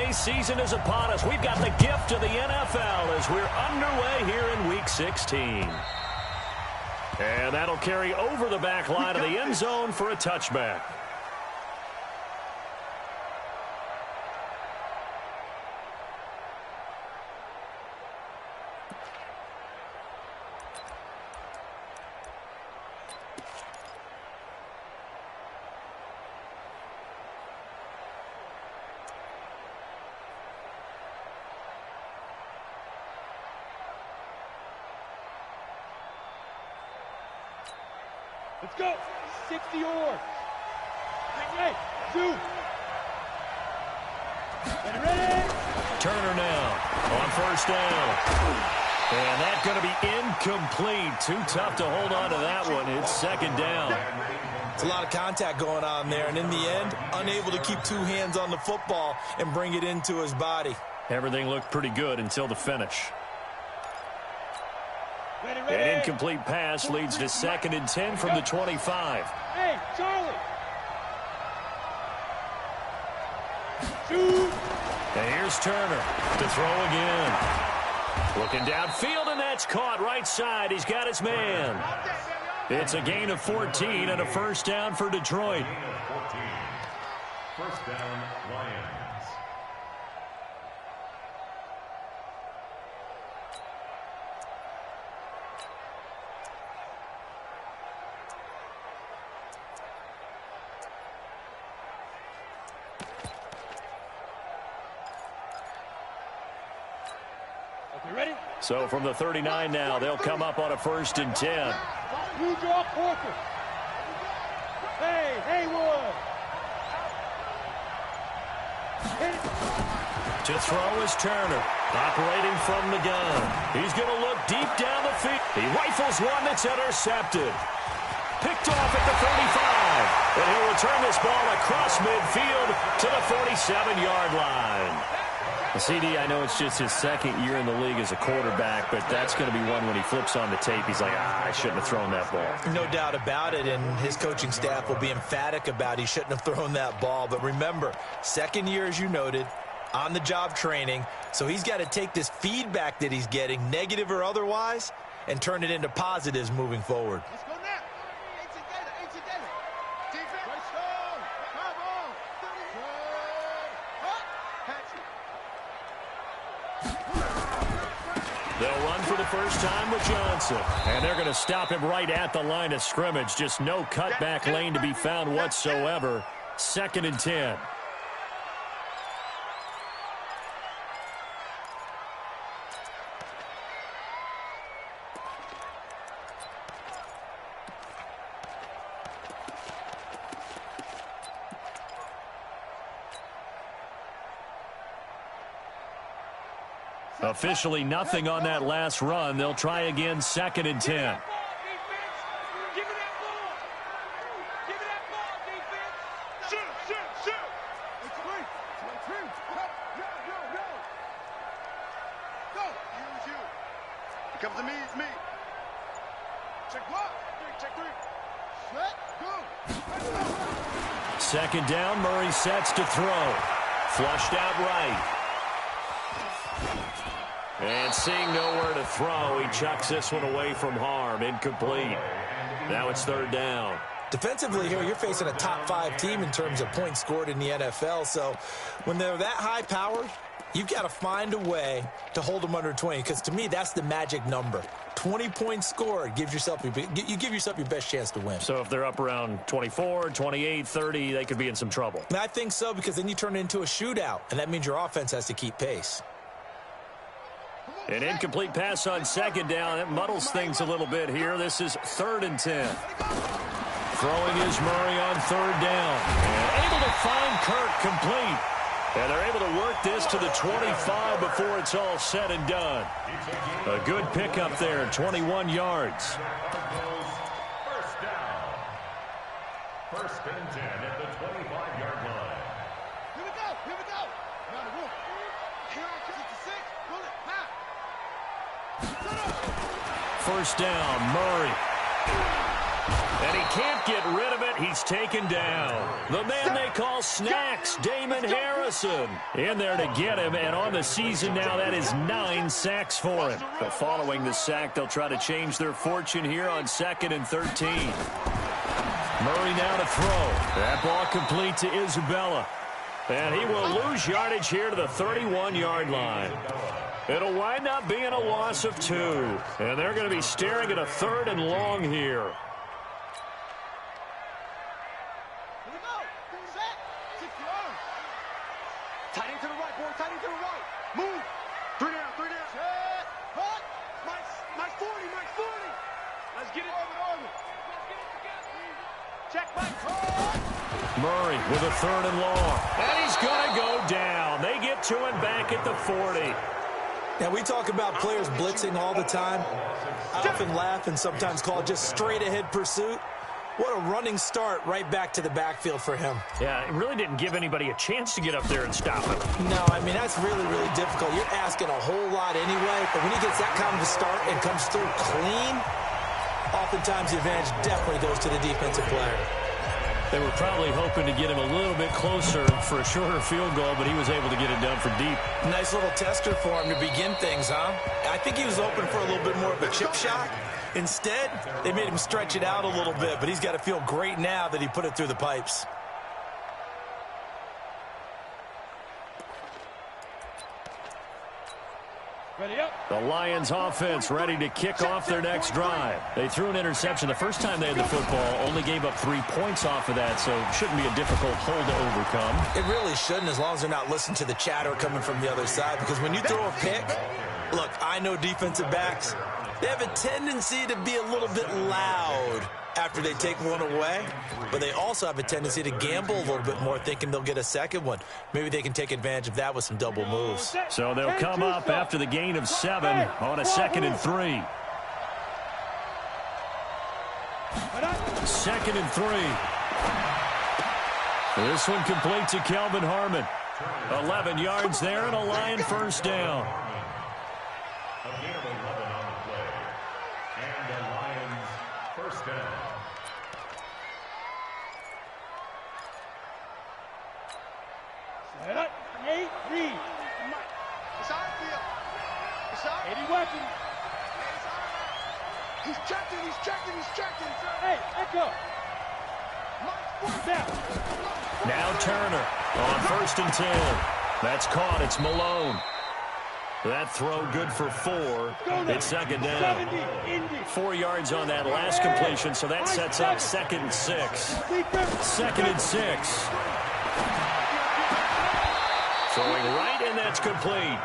NBA season is upon us. We've got the gift of the NFL as we're underway here in Week 16. And that'll carry over the back line of the end zone for a touchback. Let's go. 60 yards. Hey, two. Ready? Turner now on first down. And that's going to be incomplete. Too tough to hold on to that one. It's second down. It's a lot of contact going on there. And in the end, unable to keep two hands on the football and bring it into his body. Everything looked pretty good until the finish. Ready. An incomplete pass leads to 2nd and 10 from the 25. Hey, Charlie. Shoot. And here's Turner to throw again. Looking downfield, and that's caught right side. He's got his man. It's a gain of 14 and a first down for Detroit. First down, Lions. Ready? So from the 39 now, they'll come up on a 1st and 10. You draw Corker. Hey, Haywood. To throw is Turner, operating from the gun. He's going to look deep down the field. He rifles one that's intercepted. Picked off at the 35. And he'll return this ball across midfield to the 47-yard line. CD, I know it's just his 2nd year in the league as a quarterback, but that's going to be one when he flips on the tape, he's like, I shouldn't have thrown that ball. No doubt about it, and his coaching staff will be emphatic about he shouldn't have thrown that ball. But remember, 2nd year, as you noted, on-the-job training, so he's got to take this feedback that he's getting, negative or otherwise, and turn it into positives moving forward. Let's go now. Ain't together. Defense. Come on. They'll run for the first time with Johnson. And they're going to stop him right at the line of scrimmage. Just no cutback lane to be found whatsoever. 2nd and 10. Officially nothing on that last run. They'll try again, 2nd and 10. Give me that ball. Give me that ball, defense. Shoot. It's great. It's my team. Yo. Go. Use you. It comes to me. It's me. Check block. Check three. Set. Go. 2nd down. Murray sets to throw. Flushed out right. And seeing nowhere to throw, he chucks this one away from harm. Incomplete. Now it's 3rd down. Defensively here, you're facing a top 5 team in terms of points scored in the NFL. So when they're that high-powered, you've got to find a way to hold them under 20. Because to me, that's the magic number. 20 points scored gives yourself you give yourself your best chance to win. So if they're up around 24, 28, 30, they could be in some trouble. And I think so, because then you turn it into a shootout, and that means your offense has to keep pace. An incomplete pass on 2nd down. That muddles things a little bit here. This is 3rd and 10. Throwing is Murray on 3rd down. And able to find Kirk complete. And they're able to work this to the 25 before it's all said and done. A good pickup there, 21 yards. First down. 1st and 10 at the 25-yard line. Here we go. Now the roof. Here I come. 66. Pull it. Now. 1st down, Murray. And he can't get rid of it. He's taken down. The man they call Snacks, Damon Harrison, in there to get him. And on the season now, that is 9 sacks for him. But following the sack, they'll try to change their fortune here on 2nd and 13. Murray now to throw. That ball complete to Isabella. And he will lose yardage here to the 31-yard line. It'll wind up being a loss of 2. And they're going to be staring at a 3rd and long here. Tight end to the right, boy. Tight end to the right. Move. 3 down, 3 down. Check. Hut. Mike 40, Mike 40. Let's get it. Orbit. Let's get it together. Check, Mike. Murray with a 3rd and long. And he's going to go down. They get to him back at the 40. Now, we talk about players blitzing all the time. I often laugh and sometimes call it just straight-ahead pursuit. What a running start right back to the backfield for him. Yeah, it really didn't give anybody a chance to get up there and stop him. No, I mean, that's really, really difficult. You're asking a whole lot anyway, but when he gets that kind of a start and comes through clean, oftentimes the advantage definitely goes to the defensive player. They were probably hoping to get him a little bit closer for a shorter field goal, but he was able to get it done from deep. Nice little tester for him to begin things, huh? I think he was open for a little bit more of a chip shot. Instead, they made him stretch it out a little bit, but he's got to feel great now that he put it through the pipes. Ready up. The Lions offense ready to kick off their next drive. They threw an interception the first time they had the football, only gave up 3 points off of that, so it shouldn't be a difficult hole to overcome. It really shouldn't, as long as they're not listening to the chatter coming from the other side, because when you throw a pick, look, I know defensive backs, they have a tendency to be a little bit loud after they take one away, but they also have a tendency to gamble a little bit more, thinking they'll get a second one. Maybe they can take advantage of that with some double moves. So they'll come up after the gain of 7 on a 2nd and 3. 2nd and 3. This one complete to Kelvin Harmon. 11 yards there and a Lion first down. A gain of 11 on the play. And the Lions first down. Set up. 8, read. It's our field. It's our. Eddie Watson. He's checking. Hey, echo. Down. Now Turner on 1st and 10. That's caught. It's Malone. That throw good for 4. It's 2nd down. 4 yards on that last completion, so that sets up 2nd and 6. 2nd and 6. Throwing right, and that's complete.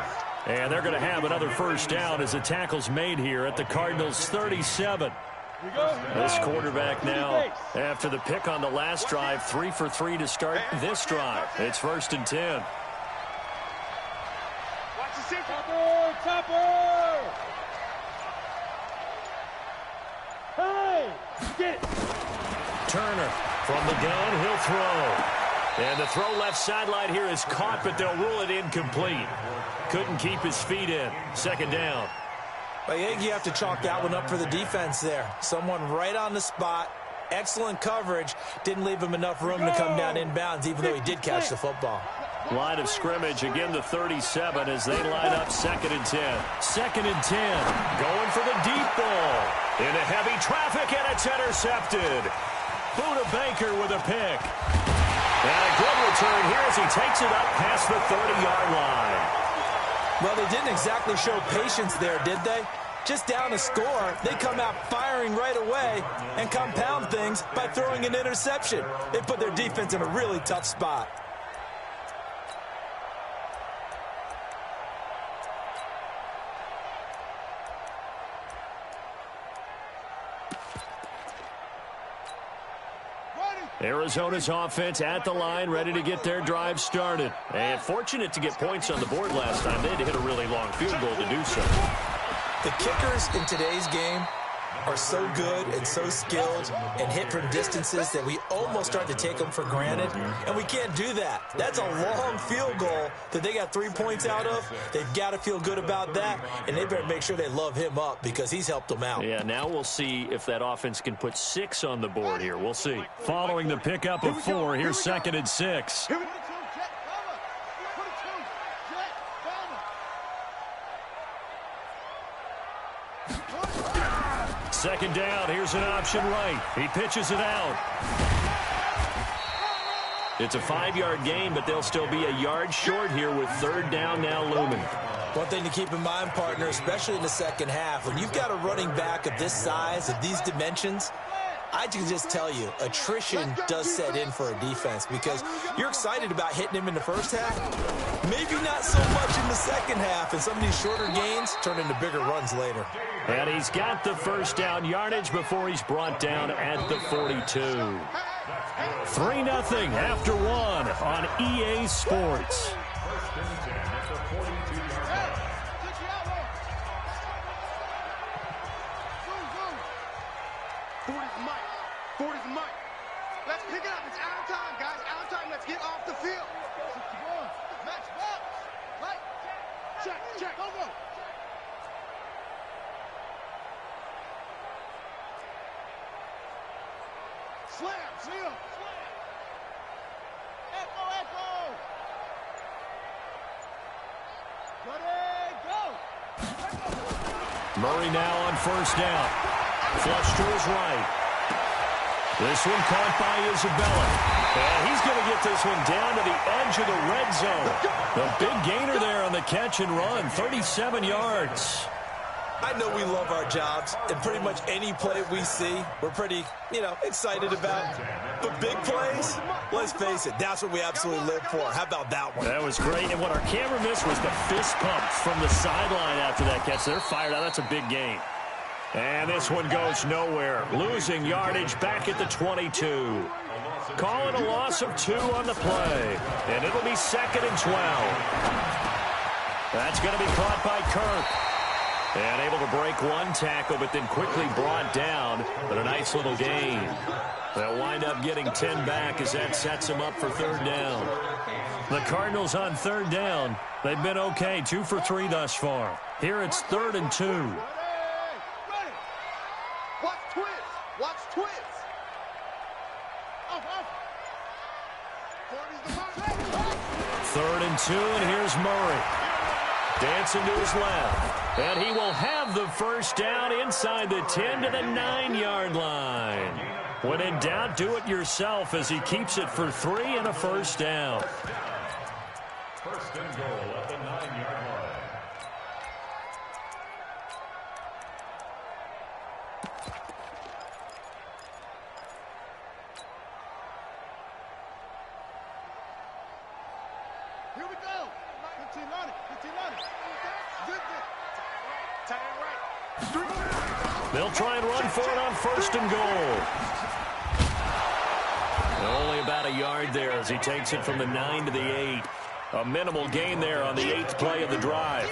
And they're going to have another first down as the tackle's made here at the Cardinals' 37. This quarterback now, after the pick on the last drive, 3 for 3 to start this drive. It's 1st and 10. Topper! Hey! Get it! Turner from the gun, he'll throw. And the throw left sideline here is caught, but they'll rule it incomplete. Couldn't keep his feet in. 2nd down. I think you have to chalk that one up for the defense there. Someone right on the spot. Excellent coverage. Didn't leave him enough room to come down inbounds, even though he did catch the football. Line of scrimmage, again the 37 as they line up 2nd and 10. 2nd and 10. Going for the deep ball. Into heavy traffic, and it's intercepted. Buda Baker with a pick. And a good return here as he takes it up past the 30-yard line. Well, they didn't exactly show patience there, did they? Just down a score, they come out firing right away and compound things by throwing an interception. They put their defense in a really tough spot. Arizona's offense at the line, ready to get their drive started. And fortunate to get points on the board last time. They had to hit a really long field goal to do so. The kickers in today's game are so good and so skilled and hit from distances that we almost start to take them for granted, and we can't do that. That's a long field goal that they got 3 points out of. They've got to feel good about that, and they better make sure they love him up because he's helped them out. Yeah, now we'll see if that offense can put 6 on the board here. We'll see. Following the pickup of 4, here's 2nd and 6. Second down, here's an option right. He pitches it out. It's a 5-yard gain, but they'll still be a yard short here with 3rd down now looming. One thing to keep in mind, partner, especially in the second half, when you've got a running back of this size, of these dimensions, I can just tell you, attrition does set in for a defense because you're excited about hitting him in the first half. Maybe not so much in the second half, and some of these shorter gains turn into bigger runs later. And he's got the first down yardage before he's brought down at the 42. 3-0 after 1 on EA Sports. Let's pick it up. It's out of time, guys. Out of time. Let's get off the field. Match box. Right. Check. Go. Slam. Echo. Ready, go. Murray now on first down. Flush to his right. This one caught by Isabella. And he's going to get this one down to the edge of the red zone. The big gainer there on the catch and run, 37 yards. I know we love our jobs, and pretty much any play we see, we're pretty, excited about. But big plays, let's face it, that's what we absolutely live for. How about that one? That was great, and what our camera missed was the fist pump from the sideline after that catch. They're fired out. That's a big gain. And this one goes nowhere. Losing yardage back at the 22. Calling a loss of 2 on the play. And it'll be 2nd and 12. That's going to be caught by Kirk. And able to break 1 tackle, but then quickly brought down. But a nice little gain. They'll wind up getting 10 back as that sets them up for 3rd down. The Cardinals on 3rd down. They've been okay, 2 for 3 thus far. Here it's 3rd and 2. Watch twist. 3rd and 2, and here's Murray. Dancing to his left. And he will have the first down inside the 10 to the 9-yard line. When in doubt, do it yourself as he keeps it for 3 and a first down. First and goal at the 9-yard line. Here we go. 15 on it. Tight end right. They'll try and run for it on 1st and goal. Only about a yard there as he takes it from the 9 to the 8. A minimal gain there on the 8th play of the drive.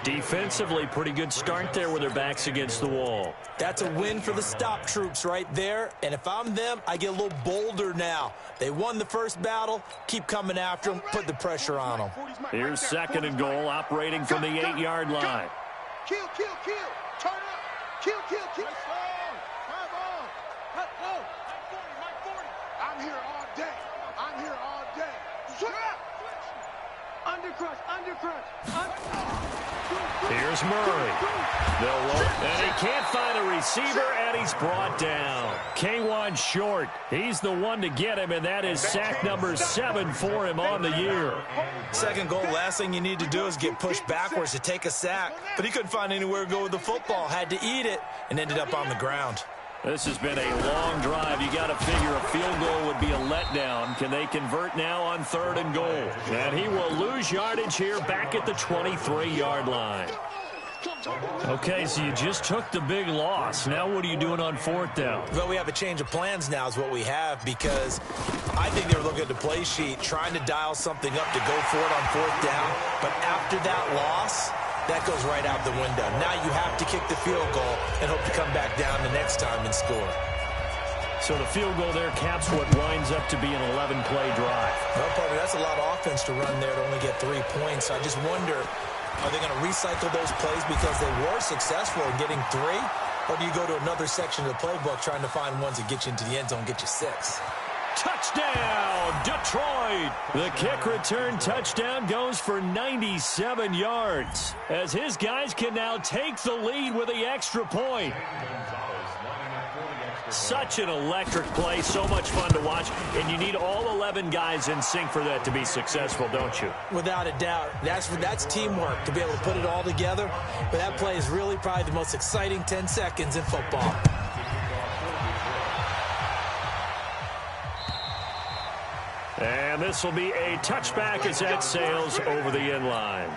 Defensively, pretty good start there with their backs against the wall. That's a win for the stop troops right there. And if I'm them, I get a little bolder now. They won the first battle. Keep coming after them. Put the pressure on them. Here's 2nd and goal, operating from the 8-yard line. Kill. Turn up. Kill. Come on. Let go. I'm here all day. Undercrush. Here's Murray. They'll roll, and he can't find a receiver, and he's brought down. K1 Short. He's the one to get him, and that is sack number 7 for him on the year. 2nd goal, last thing you need to do is get pushed backwards to take a sack. But he couldn't find anywhere to go with the football. Had to eat it and ended up on the ground. This has been a long drive. You got to figure a field goal would be a letdown. Can they convert now on 3rd and goal? And he will lose yardage here back at the 23-yard line. Okay, so you just took the big loss. Now what are you doing on 4th down? Well, we have a change of plans now is what we have because I think they were looking at the play sheet, trying to dial something up to go for it on 4th down. But after that loss, that goes right out the window. Now you have to kick the field goal and hope to come back down the next time and score. So the field goal there caps what winds up to be an 11-play drive. Well, partner, that's a lot of offense to run there to only get 3 points. I just wonder, are they going to recycle those plays because they were successful in getting 3? Or do you go to another section of the playbook trying to find ones that get you into the end zone, get you 6? Touchdown, Detroit! The kick return touchdown goes for 97 yards as his guys can now take the lead with the extra point. Such an electric play, so much fun to watch, and you need all 11 guys in sync for that to be successful, don't you? Without a doubt. That's teamwork to be able to put it all together. But that play is really probably the most exciting 10 seconds in football. And this will be a touchback as that sails over the end line.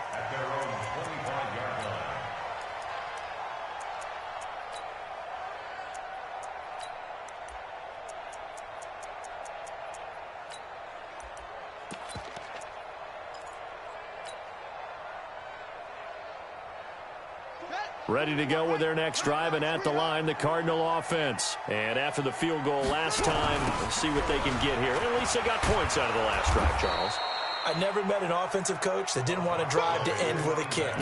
Ready to go with their next drive, and at the line, the Cardinal offense. And after the field goal last time, let's see what they can get here. At least they got points out of the last drive, Charles. I never met an offensive coach that didn't want to drive to end with a kick.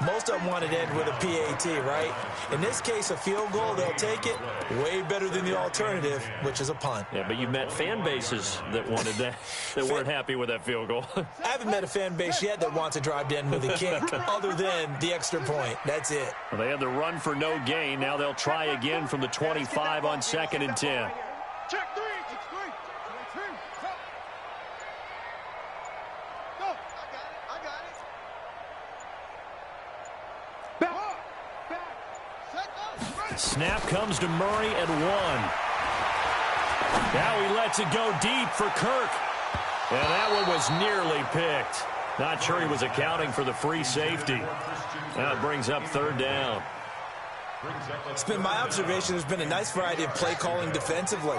Most of them wanted to end with a PAT, right? In this case, a field goal, they'll take it. Way better than the alternative, which is a punt. Yeah, but you've met fan bases that wanted that, that weren't happy with that field goal. I haven't met a fan base yet that wants to drive to end with a kick other than the extra point. That's it. Well, they had the run for no gain. Now they'll try again from the 25 on 2nd and 10. Check 3. It's 3. Go. I got it. Snap comes to Murray at 1. Now he lets it go deep for Kirk. And that one was nearly picked. Not sure he was accounting for the free safety. Now it brings up 3rd down. It's been my observation there's been a nice variety of play calling defensively.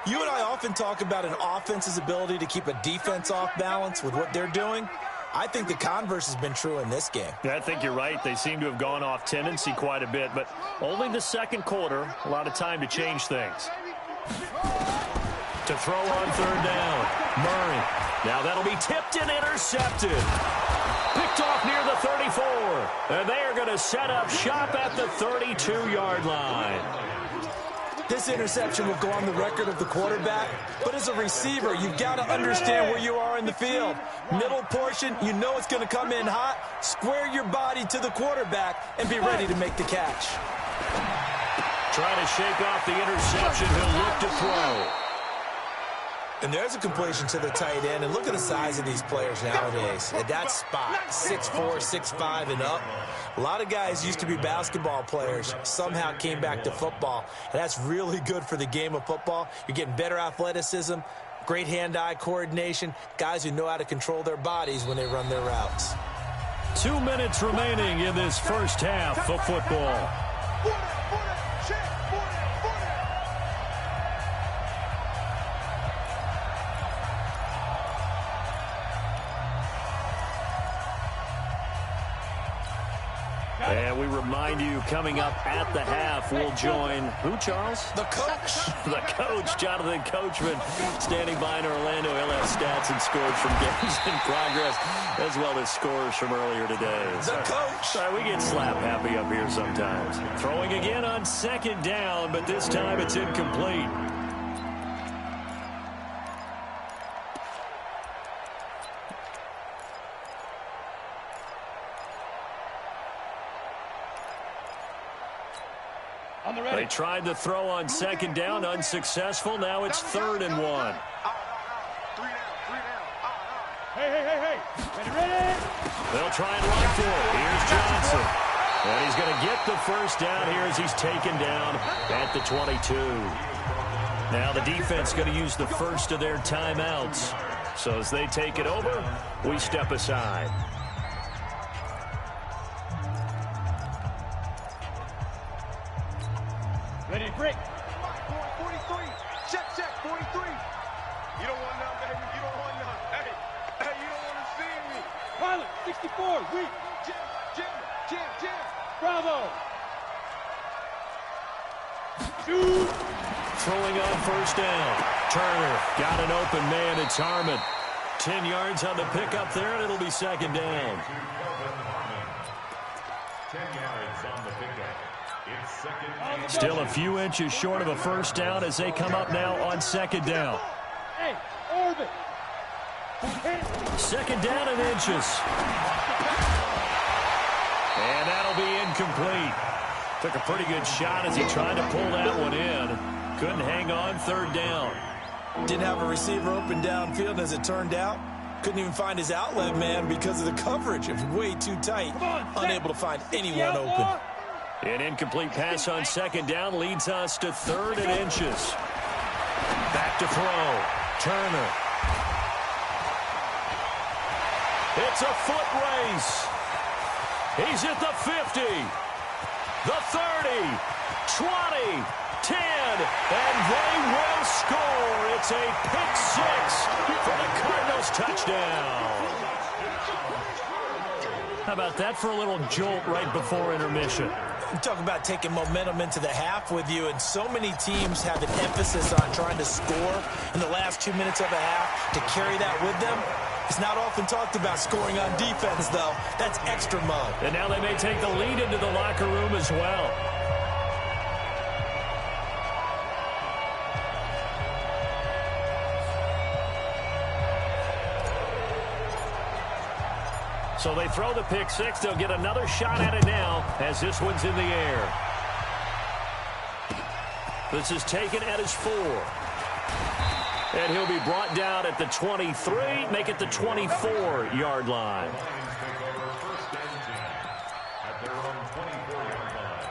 You and I often talk about an offense's ability to keep a defense off balance with what they're doing. I think the converse has been true in this game. Yeah, I think you're right. They seem to have gone off tendency quite a bit, but only the 2nd quarter, a lot of time to change things. To throw on 3rd down, Murray. Now that'll be tipped and intercepted. Picked off near the 34. And they are going to set up shop at the 32-yard line. This interception will go on the record of the quarterback, but as a receiver, you've got to understand where you are in the field. Middle portion, you know it's going to come in hot. Square your body to the quarterback and be ready to make the catch. Trying to shake off the interception. He'll look to throw. And there's a completion to the tight end. And look at the size of these players nowadays. At that spot, 6'4", 6'5", and up. A lot of guys used to be basketball players, somehow came back to football. And that's really good for the game of football. You're getting better athleticism, great hand-eye coordination, guys who know how to control their bodies when they run their routes. 2 minutes remaining in this first half of football. And we remind you, coming up at the half, we'll join, who, Charles? The coach. The coach, Jonathan Coachman, standing by in Orlando. He'll have stats and scores from games in progress, as well as scores from earlier today. The coach. Sorry, we get slap happy up here sometimes. Throwing again on 2nd down, but this time it's incomplete. They tried to throw on 2nd down, unsuccessful. Now it's 3rd and 1. Hey. Ready? They'll try and run for it. Here's Johnson. And he's going to get the first down here as he's taken down at the 22. Now the defense going to use the first of their timeouts. So as they take it over, we step aside. Ready, break. 43. Check, 43. You don't want none, baby. You don't want none. Hey, you don't want to see me. Pilot, 64. Weak. Jim. Bravo. Shoot. Throwing on first down. Turner got an open man. It's Harmon. 10 yards on the pickup there, and it'll be second down. 10 yards on the pickup. It's second and Still a few inches short of a first down as they come up now on second down. Hey, orbit. Second down and inches. And that'll be incomplete. Took a pretty good shot as he tried to pull that one in. Couldn't hang on third down. Didn't have a receiver open downfield, as it turned out. Couldn't even find his outlet man because of the coverage. It was way too tight. Unable to find anyone open. An incomplete pass on second down leads us to third and inches. Back to throw. Turner. It's a foot race. He's at the 50, the 30, 20, 10, and they will score. It's a pick six for the Cardinals touchdown. How about that for a little jolt right before intermission? You talk about taking momentum into the half with you, and so many teams have an emphasis on trying to score in the last 2 minutes of a half to carry that with them. It's not often talked about scoring on defense, though. That's extra mode. And now they may take the lead into the locker room as well. So they throw the pick six. They'll get another shot at it now as this one's in the air. This is taken at his 4. And he'll be brought down at the 23, make it the 24-yard line. Lions take over first and 10 at their own 24-yard line.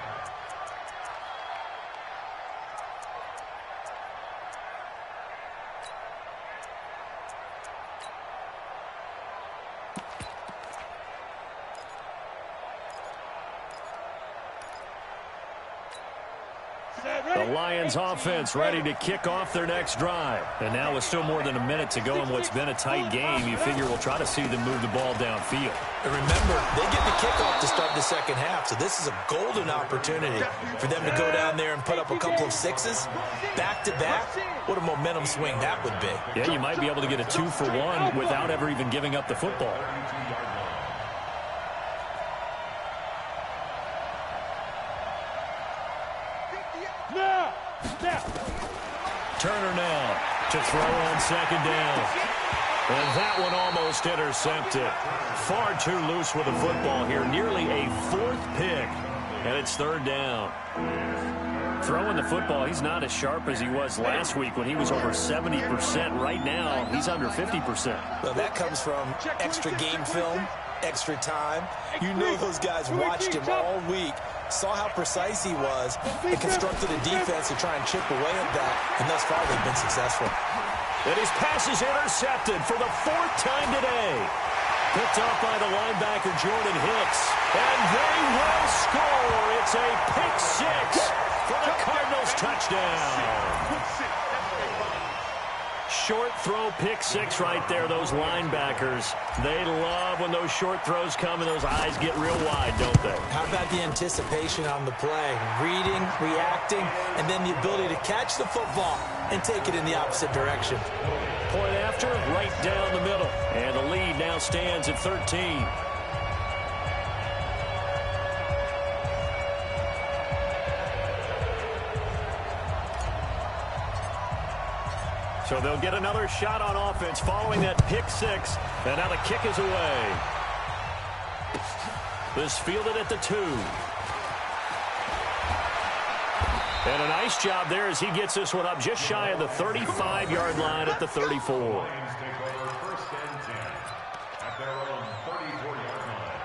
The Lions offense ready to kick off their next drive. And now with still more than a minute to go in what's been a tight game, you figure we'll try to see them move the ball downfield. And remember, they get the kickoff to start the second half, so this is a golden opportunity for them to go down there and put up a couple of sixes back-to-back. What a momentum swing that would be. Yeah, you might be able to get a 2-for-1 without ever even giving up the football. Turner now to throw on second down. And that one almost intercepted. Far too loose with the football here. Nearly a 4th pick. And it's third down. Throwing the football, he's not as sharp as he was last week when he was over 70%. Right now, he's under 50%. Well, that comes from extra game film, extra time. You know those guys watched him all week, saw how precise he was, and constructed a defense to try and chip away at that, and thus far they've been successful. And his pass is intercepted for the 4th time today. Picked off by the linebacker Jordan Hicks. And they will score. It's a pick six for the Cardinals touchdown. Short throw pick six right there, those linebackers. They love when those short throws come and those eyes get real wide, don't they? How about the anticipation on the play? Reading, reacting, and then the ability to catch the football and take it in the opposite direction. Point after, right down the middle. And the lead now stands at 13. So they'll get another shot on offense following that pick six. And now the kick is away. This fielded at the 2. And a nice job there as he gets this one up just shy of the 35-yard line at the 34. Lions take over first and 10 at their own 34-yard line.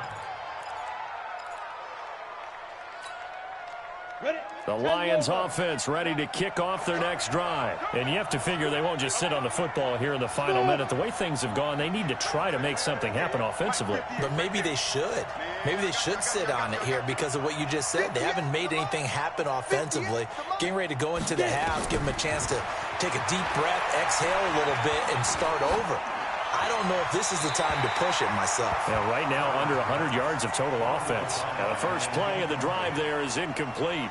Ready? The Lions offense ready to kick off their next drive. And you have to figure they won't just sit on the football here in the final minute. The way things have gone, they need to try to make something happen offensively. But maybe they should. Maybe they should sit on it here because of what you just said. They haven't made anything happen offensively. Getting ready to go into the half, give them a chance to take a deep breath, exhale a little bit, and start over. I don't know if this is the time to push it myself. Yeah, right now under 100 yards of total offense. Now the first play of the drive there is incomplete.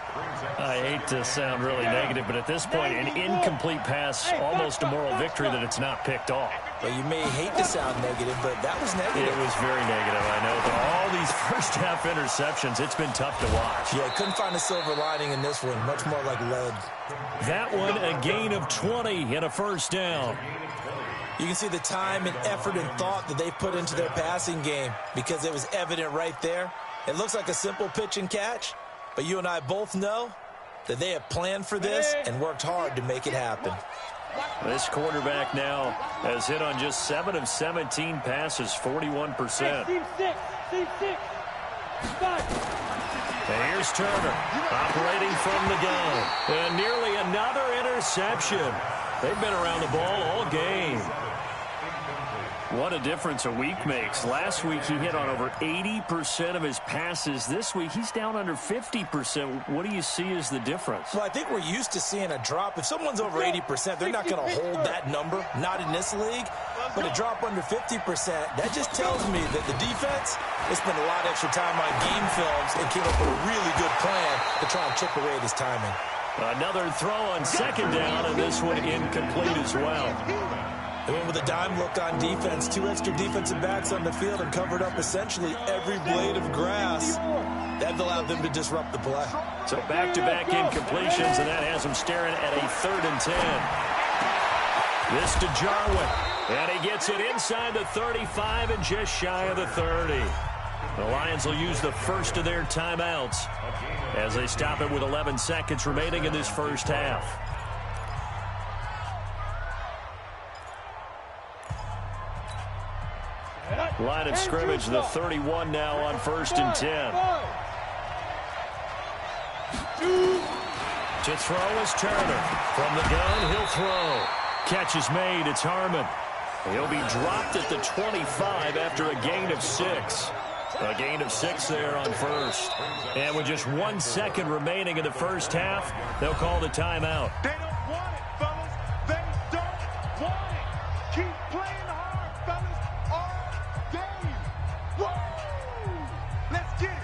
I hate to sound really negative, but at this point, an incomplete pass, almost a moral victory that it's not picked off. Well, you may hate to sound negative, but that was negative. It was very negative, I know. But all these first-half interceptions, it's been tough to watch. Yeah, couldn't find a silver lining in this one. Much more like lead. That one, a gain of 20 and a first down. You can see the time and effort and thought that they put into their passing game because it was evident right there. It looks like a simple pitch and catch, but you and I both know that they have planned for this and worked hard to make it happen. This quarterback now has hit on just 7 of 17 passes, 41%. And here's Turner operating from the gun. And nearly another interception. They've been around the ball all game. What a difference a week makes. Last week he hit on over 80% of his passes. This week he's down under 50%. What do you see as the difference? Well, I think we're used to seeing a drop. If someone's over 80%, they're not going to hold that number. Not in this league. But a drop under 50%, that just tells me that the defense has spent a lot of extra time on game films and came up with a really good plan to try and chip away at his timing. Another throw on second down, and this one incomplete as well. They went with a dime look on defense. 2 extra defensive backs on the field and covered up essentially every blade of grass. That allowed them to disrupt the play. So back-to-back incompletions, and that has them staring at a 3rd and 10. This to Jarwin, and he gets it inside the 35 and just shy of the 30. The Lions will use the first of their timeouts as they stop it with 11 seconds remaining in this first half. Line of scrimmage, the 31 now on 1st and 10. To throw is Turner. From the gun, he'll throw. Catch is made. It's Harmon. He'll be dropped at the 25 after a gain of 6. A gain of 6 there on first. And with just 1 second remaining in the first half, they'll call the timeout. They don't want it, fellas. They don't want it. Keep playing hard, fellas, all game. Woo! Let's get it.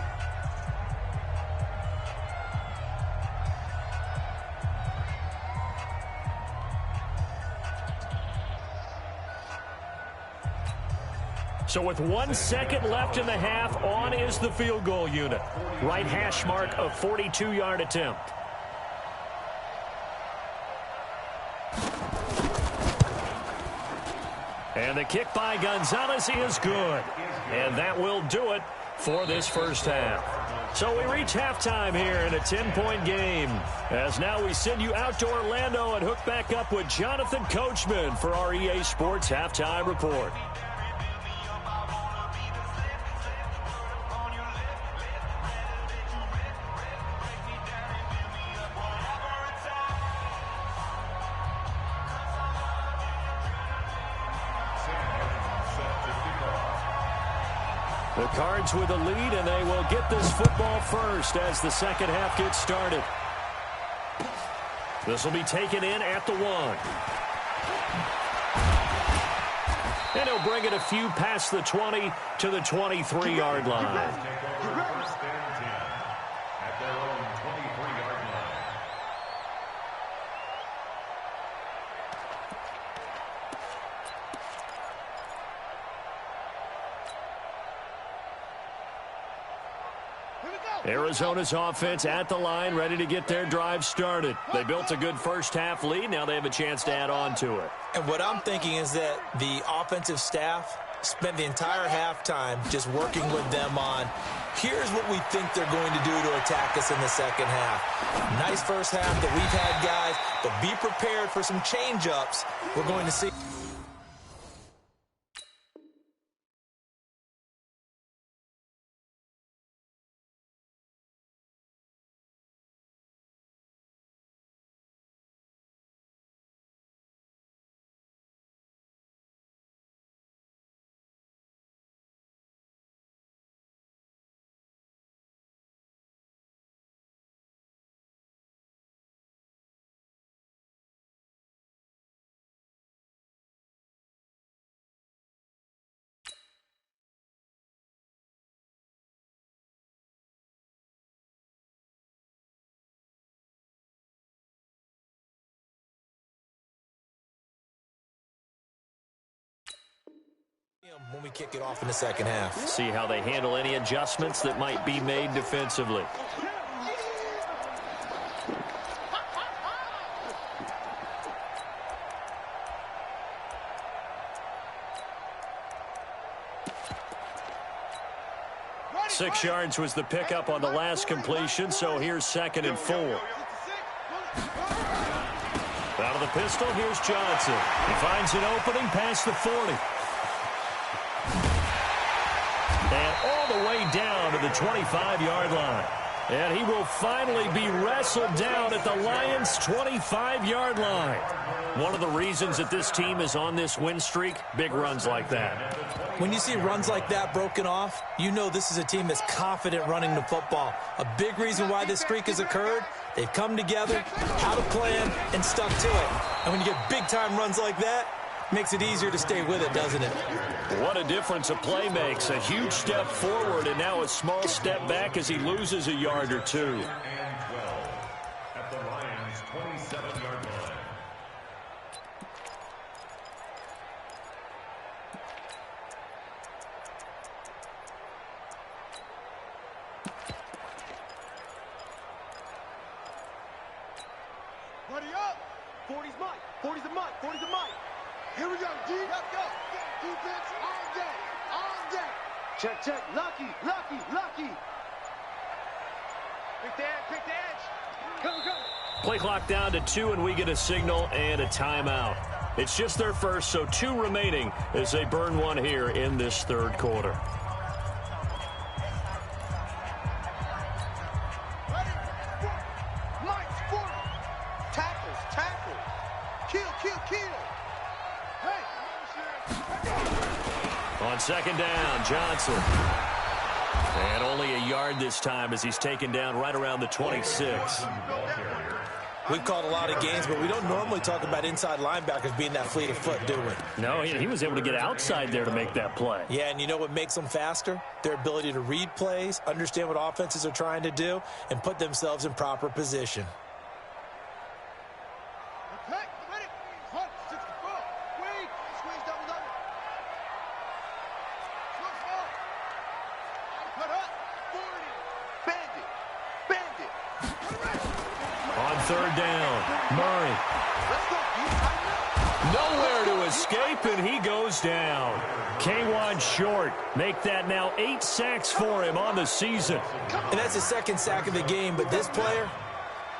So with 1 second left in the half, on is the field goal unit. Right hash mark of 42-yard attempt. And the kick by Gonzalez is good. And that will do it for this first half. So we reach halftime here in a 10-point game. As now we send you out to Orlando and hook back up with Jonathan Coachman for our EA Sports Halftime Report. The Cards with a lead, and they will get this football first as the second half gets started. This will be taken in at the 1. And he'll bring it a few past the 20 to the 23-yard line. First and 10 at their own 23-yard line. Arizona's offense at the line, ready to get their drive started. They built a good first-half lead. Now they have a chance to add on to it. And what I'm thinking is that the offensive staff spent the entire halftime just working with them on, here's what we think they're going to do to attack us in the second half. Nice first half that we've had, guys, but be prepared for some change-ups we're going to see. when we kick it off in the second half. See how they handle any adjustments that might be made defensively. Six yards was the pickup on the last completion, so here's 2nd and 4. Out of the pistol, here's Johnson. He finds an opening past the 40. And all the way down to the 25-yard line. And he will finally be wrestled down at the Lions' 25-yard line. One of the reasons that this team is on this win streak, big runs like that. When you see runs like that broken off, you know this is a team that's confident running the football. A big reason why this streak has occurred, they've come together, had a plan, and stuck to it. And when you get big-time runs like that, makes it easier to stay with it, doesn't it? What a difference a play makes. A huge step forward and now a small step back as he loses a yard or two. And 12 at the Lions' 27-yard line. Buddy up. 40's Mike. 40's a Mike. 40's a Mike. Here we go. D. Let's go. Defense on deck. On deck. Check, check. Lucky. Lucky. Lucky. Pick the edge. Pick the edge. Come, come. Play clock down to 2, and we get a signal and a timeout. It's just their first, so 2 remaining as they burn one here in this third quarter. On 2nd down, Johnson. And only a yard this time as he's taken down right around the 26. We've called a lot of games, but we don't normally talk about inside linebackers being that fleet of foot, do we? No, he was able to get outside there to make that play. Yeah, and you know what makes them faster? Their ability to read plays, understand what offenses are trying to do, and put themselves in proper position. On 3rd down, Murray. Nowhere to escape, and he goes down. K'Wan Short make that now 8 sacks for him on the season. And that's his 2nd sack of the game, but this player,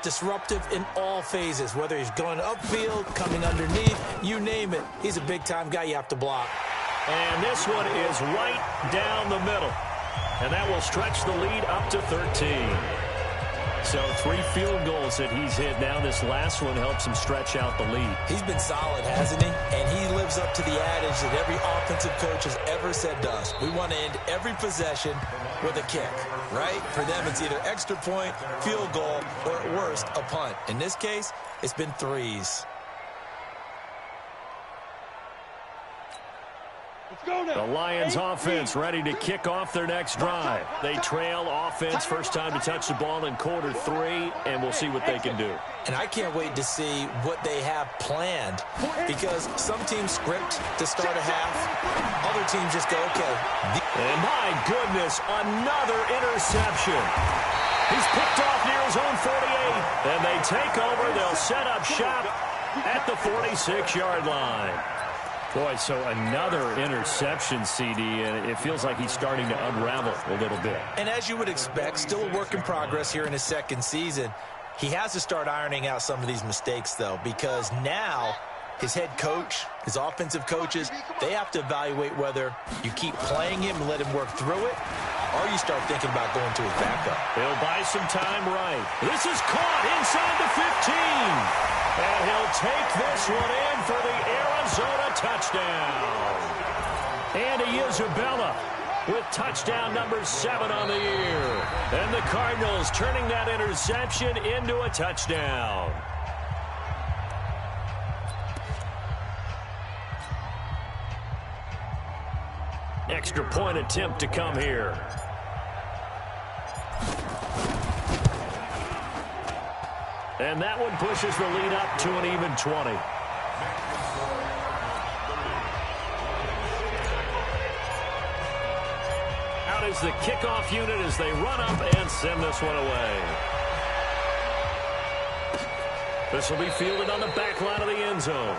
disruptive in all phases, whether he's going upfield, coming underneath, you name it. He's a big-time guy you have to block. And this one is right down the middle. And that will stretch the lead up to 13. So 3 field goals that he's hit. Now this last one helps him stretch out the lead. He's been solid, hasn't he? And he lives up to the adage that every offensive coach has ever said to us. We want to end every possession with a kick, right? For them, it's either extra point, field goal, or at worst, a punt. In this case, it's been 3s. The Lions offense ready to kick off their next drive. They trail offense, first time to touch the ball in quarter 3, and we'll see what they can do. And I can't wait to see what they have planned, because some teams script to start a half. Other teams just go, okay. And my goodness, another interception. He's picked off near his own 48, and they take over. They'll set up shop at the 46-yard line. Boy, so another interception, CD, and it feels like he's starting to unravel a little bit. And as you would expect, still a work in progress here in his 2nd season. He has to start ironing out some of these mistakes, though, because now his head coach, his offensive coaches, they have to evaluate whether you keep playing him and let him work through it, or you start thinking about going to his backup. He'll buy some time right. This is caught inside the 15. And he'll take this one in for the Arizona touchdown. Andy Isabella with touchdown number 7 on the year. And the Cardinals turning that interception into a touchdown. Extra point attempt to come here. And that one pushes the lead up to an even 20. out as the kickoff unit as they run up and send this one away. This will be fielded on the back line of the end zone.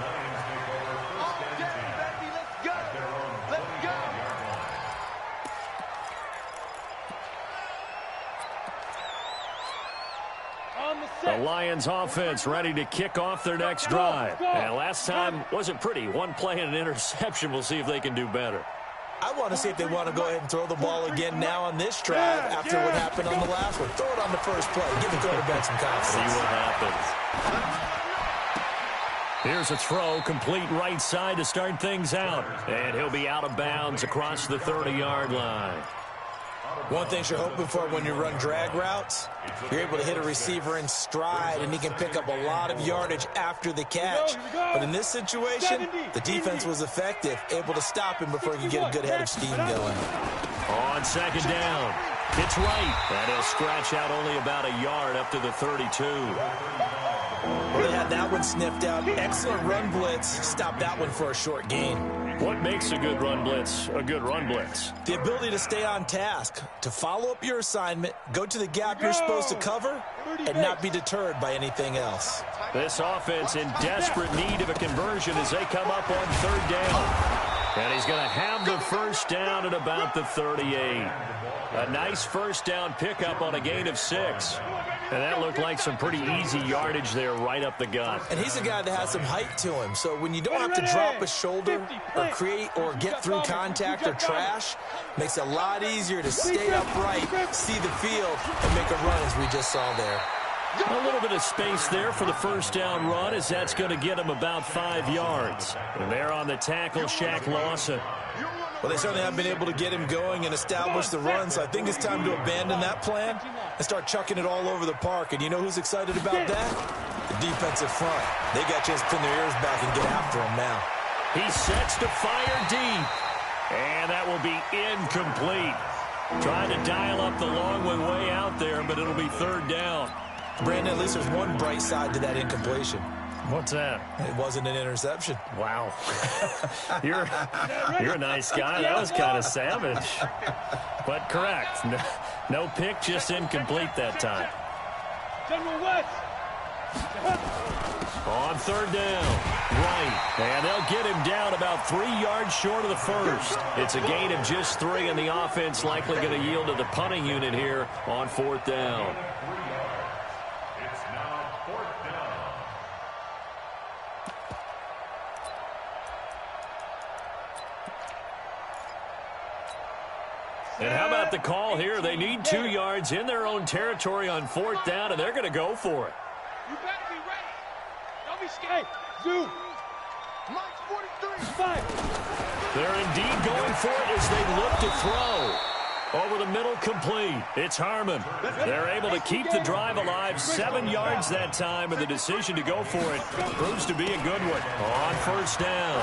The Lions offense ready to kick off their next drive. And last time wasn't pretty. One play and an interception. We'll see if they can do better. I want to see if they want to go ahead and throw the ball again now on this drive after what happened on the last one. Throw it on the first play. Give the quarterback some confidence. See what happens. Here's a throw, complete right side to start things out. And he'll be out of bounds across the 30-yard line. One thing you're hoping for when you run drag routes, you're able to hit a receiver in stride, and he can pick up a lot of yardage after the catch. But in this situation, the defense was effective, able to stop him before he could get a good head of steam going. On second down, it's right, and he'll scratch out only about a yard up to the 32. Well, they had that one sniffed out. Excellent run blitz. Stopped that one for a short gain. What makes a good run blitz a good run blitz? The ability to stay on task, to follow up your assignment, go to the gap you're supposed to cover, and not be deterred by anything else. This offense in desperate need of a conversion as they come up on third down. And he's going to have the first down at about the 38. A nice first down pickup on a gain of 6. And that looked like some pretty easy yardage there right up the gut. And he's a guy that has some height to him. So when you don't have to drop a shoulder or create or get through contact or trash, makes it a lot easier to stay upright, see the field, and make a run as we just saw there. A little bit of space there for the first down run as that's going to get him about 5 yards. And there on the tackle, Shaq Lawson. Well, they certainly have been able to get him going and establish the run, so I think it's time to abandon that plan and start chucking it all over the park. And you know who's excited about that? The defensive front. They got a chance to pin their ears back and get after him now. He sets to fire deep, and that will be incomplete. Trying to dial up the long one way out there, but it'll be third down. Brandon, at least there's one bright side to that incompletion. What's that? It wasn't an interception. Wow. You're a nice guy. That was kind of savage. But correct. No pick, just incomplete that time. General West. On third down. Right. And they'll get him down about 3 yards short of the first. It's a gain of just 3, and the offense likely going to yield to the punting unit here on fourth down. And how about the call here? They need 2 yards in their own territory on fourth down, and they're going to go for it. You better be ready. Don't be scared. Zoo. Mike 43. 5. They're indeed going for it as they look to throw. Over the middle, complete. It's Harmon. They're able to keep the drive alive. 7 yards that time, and the decision to go for it proves to be a good one. On first down,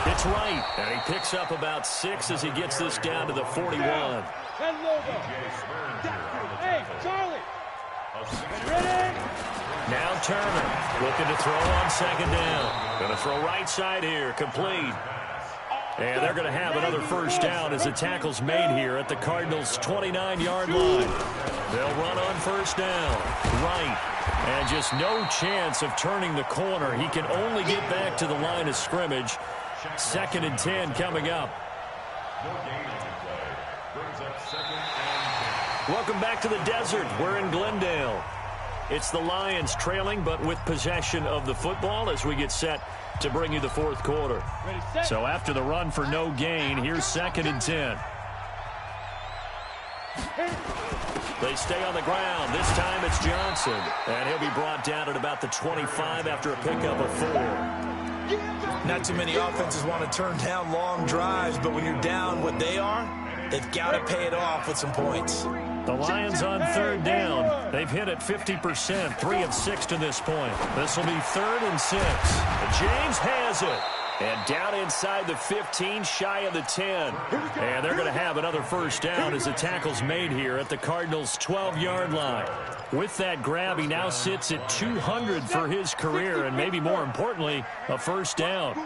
it's right. And he picks up about 6 as he gets this down to the 41. 10 logo. Hey, Charlie. Ready? Now Turner looking to throw on second down. Going to throw right side here, complete. And they're going to have another first down as the tackle's made here at the Cardinals' 29-yard line. They'll run on first down. Right. And just no chance of turning the corner. He can only get back to the line of scrimmage. 2nd and 10 coming up. Welcome back to the desert. We're in Glendale. It's the Lions trailing, but with possession of the football as we get set to bring you the fourth quarter. So after the run for no gain, here's 2nd and 10. They stay on the ground. This time it's Johnson. And he'll be brought down at about the 25 after a pickup of 4. Not too many offenses want to turn down long drives, but when you're down what they are, they've got to pay it off with some points. The Lions on third down. They've hit it 50%, 3 of 6 to this point. This will be 3rd and 6. James has it. And down inside the 15, shy of the 10. And they're going to have another first down as the tackle's made here at the Cardinals' 12-yard line. With that grab, he now sits at 200 for his career, and maybe more importantly, a first down.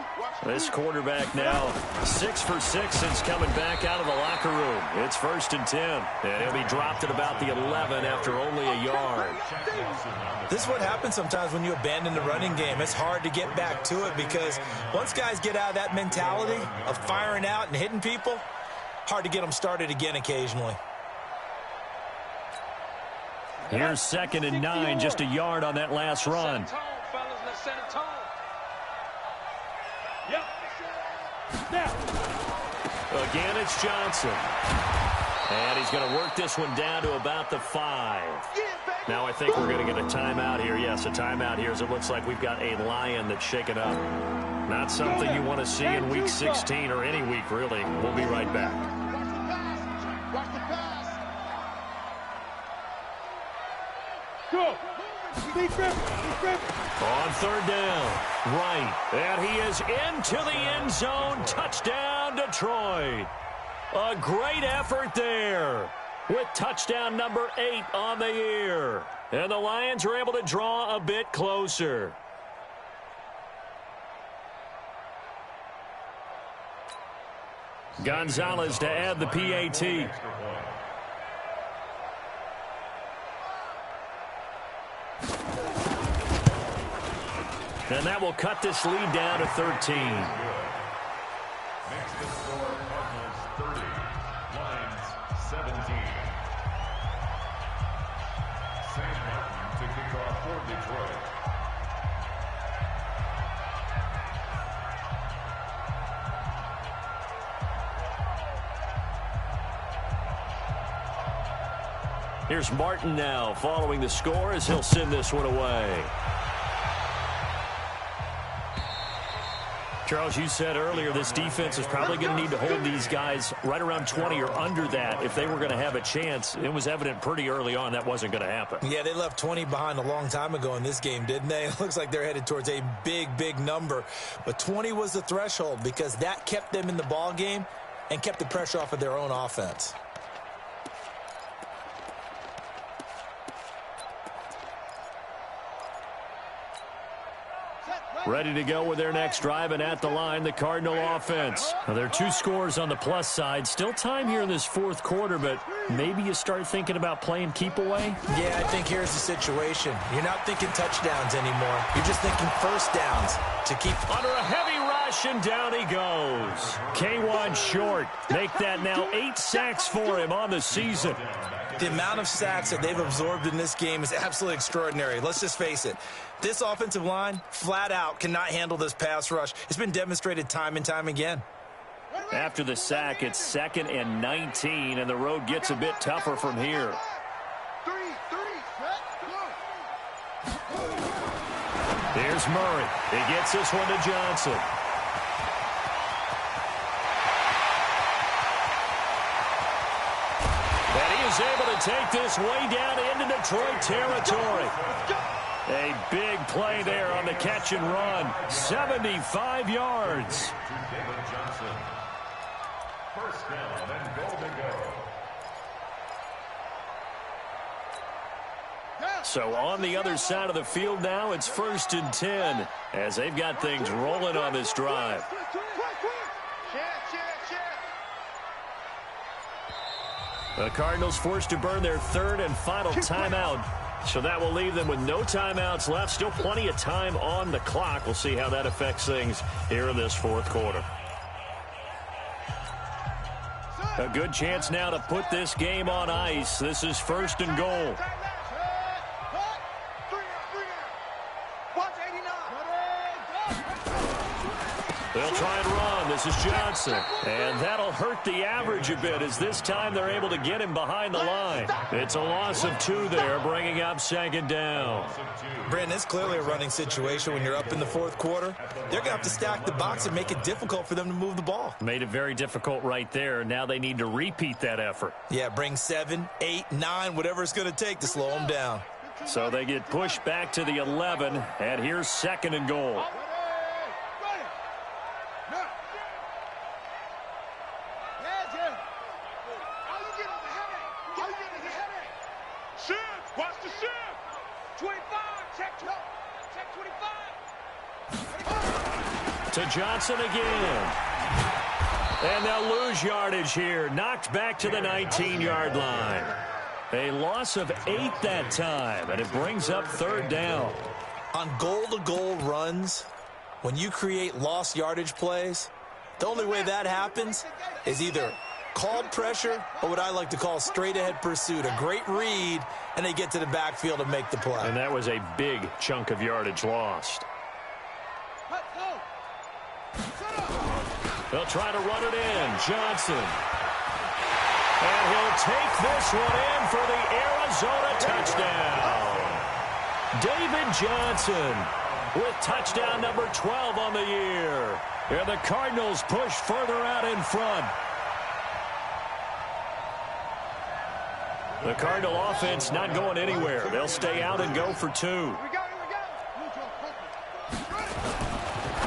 This quarterback now 6 for 6 since coming back out of the locker room. It's 1st and 10. And he'll be dropped at about the 11 after only a yard. This is what happens sometimes when you abandon the running game. It's hard to get back to it because once guys get out of that mentality of firing out and hitting people, hard to get them started again occasionally. Here's 2nd and 9, just a yard on that last run. Again, it's Johnson. And he's going to work this one down to about the 5. Now I think we're going to get a timeout here. Yes, a timeout here as it looks like we've got a Lion that's shaken up. Not something you want to see in Week 16 or any week, really. We'll be right back. Watch the pass. Go. On 3rd down, right. And he is into the end zone. Touchdown, Detroit. A great effort there with touchdown number 8 on the year. And the Lions are able to draw a bit closer. Gonzalez to add the PAT. And that will cut this lead down to 13. Makes the score Cardinals 30, Lions 17. Sam Martin to kick off for Detroit. Here's Martin now following the score as he'll send this one away. Charles, you said earlier this defense is probably going to need to hold these guys right around 20 or under that if they were going to have a chance. It was evident pretty early on that wasn't going to happen. Yeah, they left 20 behind a long time ago in this game, didn't they? It looks like they're headed towards a big, big number. But 20 was the threshold because that kept them in the ball game and kept the pressure off of their own offense. Ready to go with their next drive, and at the line, the Cardinal offense. Now, there are 2 scores on the plus side. Still time here in this 4th quarter, but maybe you start thinking about playing keep away? Yeah, I think here's the situation. You're not thinking touchdowns anymore. You're just thinking first downs to keep. Under a heavy rush, and down he goes. K1 short. Make that now 8 sacks for him on the season. The amount of sacks that they've absorbed in this game is absolutely extraordinary. Let's just face it. This offensive line, flat out, cannot handle this pass rush. It's been demonstrated time and time again. After the sack, it's 2nd and 19, and the road gets a bit tougher from here. Here's Murray. He gets this one to Johnson. And he is able to take this way down into Detroit territory. A big play there on the catch and run. 75 yards. To David Johnson. First down and goal to go. So on the other side of the field now, it's 1st and 10 as they've got things rolling on this drive. The Cardinals forced to burn their 3rd and final timeout. So that will leave them with no timeouts left. Still plenty of time on the clock. We'll see how that affects things here in this 4th quarter. A good chance now to put this game on ice. This is 1st and goal. They'll try and run. This is Johnson. And that'll hurt the average a bit as this time they're able to get him behind the line. It's a loss of 2 there, bringing up 2nd down. Brandon, it's clearly a running situation when you're up in the 4th quarter. They're going to have to stack the box and make it difficult for them to move the ball. Made it very difficult right there. Now they need to repeat that effort. Yeah, bring 7, 8, 9, whatever it's going to take to slow them down. So they get pushed back to the 11, and here's 2nd and goal. Watch the shift. 25. Check 25. To Johnson again. And they'll lose yardage here. Knocked back to the 19-yard line. A loss of 8 that time, and it brings up third down. On goal-to-goal runs, when you create lost yardage plays, the only way that happens is either called pressure or what I like to call straight-ahead pursuit. A great read, and they get to the backfield and make the play. And that was a big chunk of yardage lost. They'll try to run it in. Johnson. And he'll take this one in for the Arizona touchdown. David Johnson with touchdown number 12 on the year. And the Cardinals push further out in front. The Cardinal offense not going anywhere. They'll stay out and go for 2.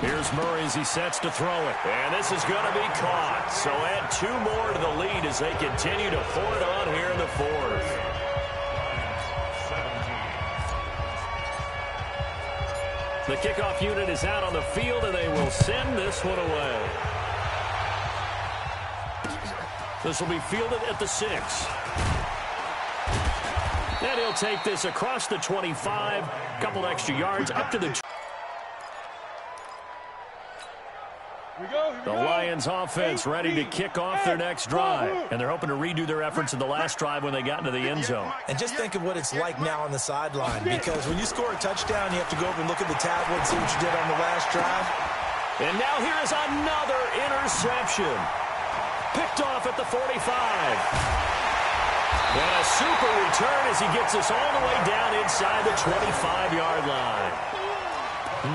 Here's Murray as he sets to throw it. And this is going to be caught. So add 2 more to the lead as they continue to pour it on here in the 4th. The kickoff unit is out on the field, and they will send this one away. This will be fielded at the 6. And he'll take this across the 25. Couple extra yards up to the... The Lions offense ready to kick off their next drive. And they're hoping to redo their efforts in the last drive when they got into the end zone. And just think of what it's like now on the sideline, because when you score a touchdown, you have to go over and look at the tablet and see what you did on the last drive. And now here is another interception. Picked off at the 45. And a super return as he gets us all the way down inside the 25-yard line.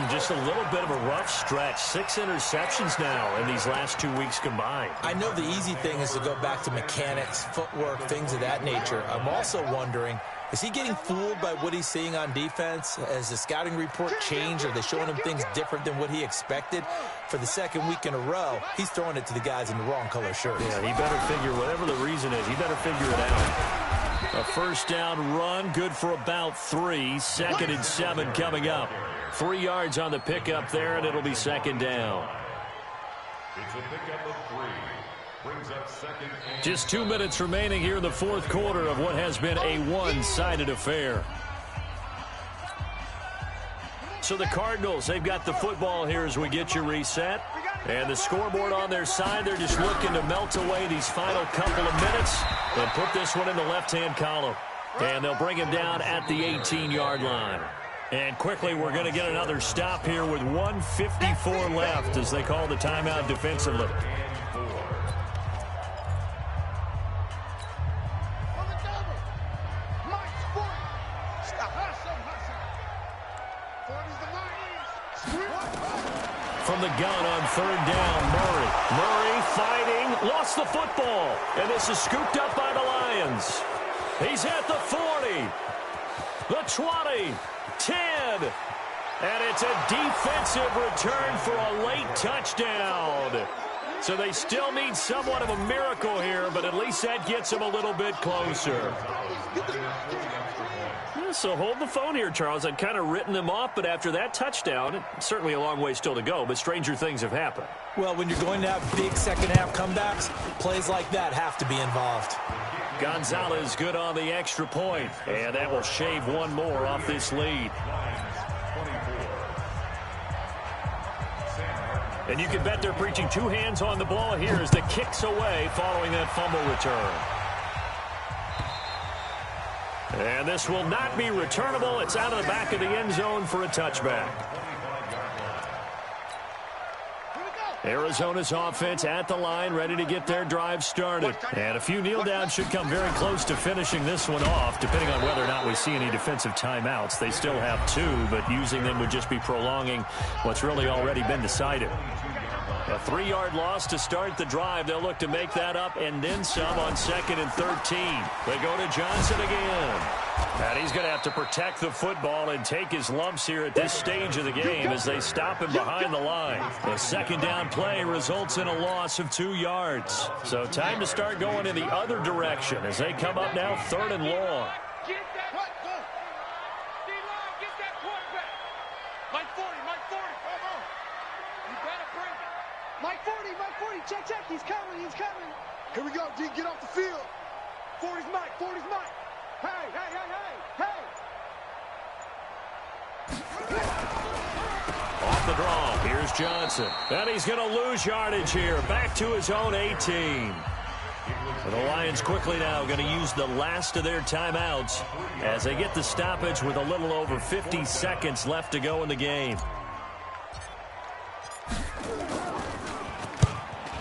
Just a little bit of a rough stretch. 6 interceptions now in these last 2 weeks combined. I know the easy thing is to go back to mechanics, footwork, things of that nature. I'm also wondering, is he getting fooled by what he's seeing on defense? Has the scouting report changed? Are they showing him things different than what he expected? For the second week in a row, he's throwing it to the guys in the wrong color shirts. Yeah, he better figure, whatever the reason is, he better figure it out. A first down run, good for about 3. 2nd and 7 coming up. 3 yards on the pickup there, and it'll be second down. It's a pickup of 3. Brings up second and... Just 2 minutes remaining here in the 4th quarter of what has been a one-sided affair. So the Cardinals, they've got the football here as we get you reset. And the scoreboard on their side, they're just looking to melt away these final couple of minutes and put this one in the left-hand column. And they'll bring him down at the 18-yard line. And quickly, we're going to get another stop here with 1:54 left as they call the timeout defensively. From the gun on 3rd down, Murray. Murray fighting, lost the football. And this is scooped up by the Lions. He's at the 40, the 20. 10, and it's a defensive return for a late touchdown. So they still need somewhat of a miracle here, but at least that gets them a little bit closer. Yeah, so hold the phone here, Charles. I'd kind of written them off, but after that touchdown, certainly a long way still to go, but stranger things have happened. Well, when you're going to have big second-half comebacks, plays like that have to be involved. Gonzalez good on the extra point, and that will shave one more off this lead. And you can bet they're preaching 2 hands on the ball here as the kick's away following that fumble return. And this will not be returnable. It's out of the back of the end zone for a touchback. Arizona's offense at the line, ready to get their drive started. And a few kneel downs should come very close to finishing this one off, depending on whether or not we see any defensive timeouts. They still have 2, but using them would just be prolonging what's really already been decided. A 3-yard loss to start the drive. They'll look to make that up and then some on 2nd and 13. They go to Johnson again. And he's going to have to protect the football and take his lumps here at this stage of the game as they stop him behind the line. The second down play results in a loss of 2 yards. So time to start going in the other direction as they come up now 3rd and long. better bring it. Mike 40, check, he's coming. Here we go, D, get off the field. 40's Mike. Hey. Off the draw, here's Johnson. And he's going to lose yardage here, back to his own 18. And the Lions quickly now going to use the last of their timeouts as they get the stoppage with a little over 50 seconds left to go in the game.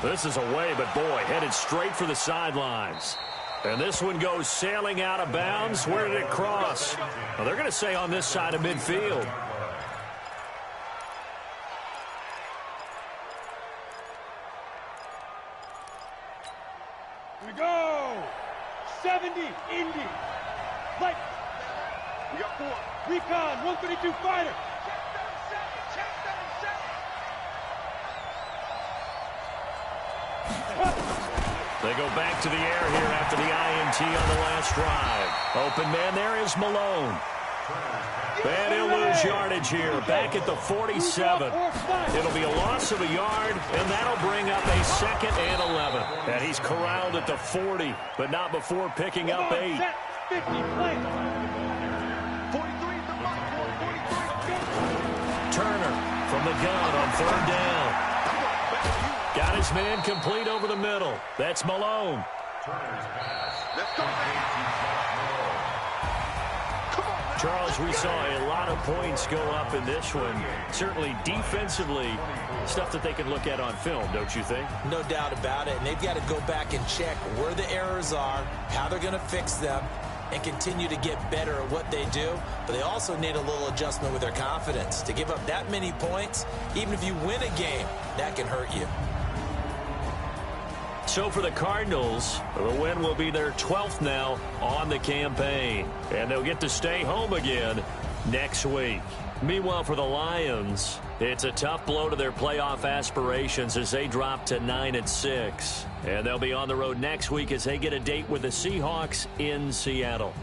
This is away, but boy, headed straight for the sidelines. And this one goes sailing out of bounds. Where did it cross? Well, they're going to say on this side of midfield. Here we go. 70, Indy. Light. We got 4. Recon, 132 fighter. They go back to the air here after the INT on the last drive. Open man there is Malone. And he'll lose yardage here, back at the 47. It'll be a loss of a yard, and that'll bring up a 2nd and 11. And he's corralled at the 40, but not before picking up 8. Turner from the gun on 3rd down. Got his man complete over the middle. That's Malone. Charles, we saw a lot of points go up in this one. Certainly defensively, stuff that they can look at on film, don't you think? No doubt about it. And they've got to go back and check where the errors are, how they're going to fix them, and continue to get better at what they do. But they also need a little adjustment with their confidence. To give up that many points, even if you win a game, that can hurt you. So for the Cardinals, the win will be their 12th now on the campaign. And they'll get to stay home again next week. Meanwhile, for the Lions, it's a tough blow to their playoff aspirations as they drop to 9-6. And they'll be on the road next week as they get a date with the Seahawks in Seattle.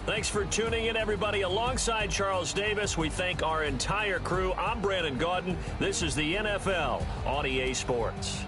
Thanks for tuning in, everybody. Alongside Charles Davis, we thank our entire crew. I'm Brandon Gaudin. This is the NFL on EA Sports.